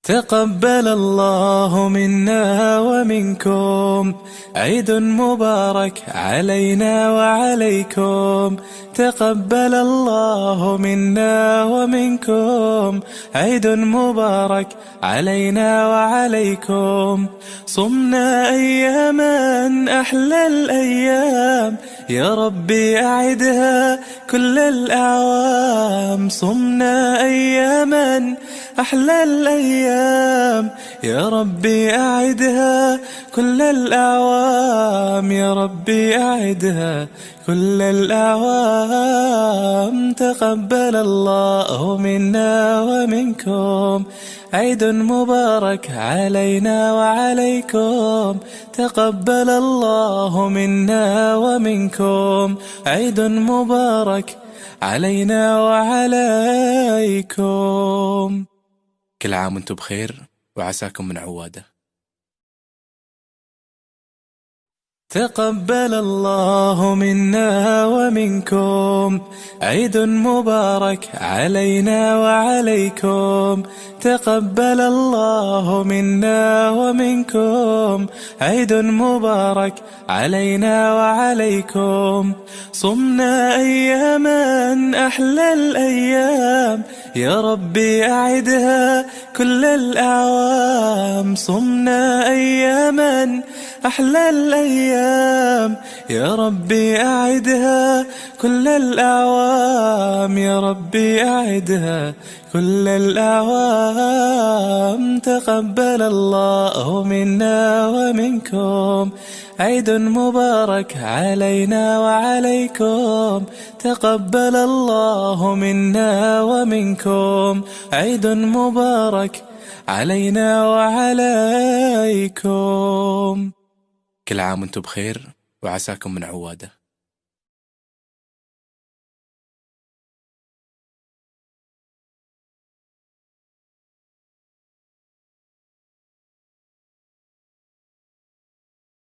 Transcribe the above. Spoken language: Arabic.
تقبل الله منا ومنكم، عيد مبارك علينا وعليكم. تقبل الله منا ومنكم، عيد مبارك علينا وعليكم. صمنا أياما أحلى الأيام، يا ربي أعدها كل الأعوام. صمنا أياما أحلى الأيام، يا ربي أعدها كل الأعوام. يا ربي أعدها كل الأعوام. تقبل الله منا ومنكم، عيد مبارك علينا وعليكم. تقبل الله منا ومنكم، عيد مبارك علينا وعليكم. كل عام وانتم بخير وعساكم من عوادة. تقبل الله منا ومنكم، عيد مبارك علينا وعليكم. تقبل الله منا ومنكم، عيد مبارك علينا وعليكم. صمنا أياما أحلى الأيام، يا ربي أعدها كل الأعوام. صمنا أياما أحلى الأيام، يا ربي أعدها كل الأعوام. يا ربي أعدها كل الأعوام. تقبل الله منا ومنكم، عيد مبارك علينا وعليكم. تقبل الله منا ومنكم، عيد مبارك علينا وعليكم. كل عام وانتم بخير وعساكم من عوادة.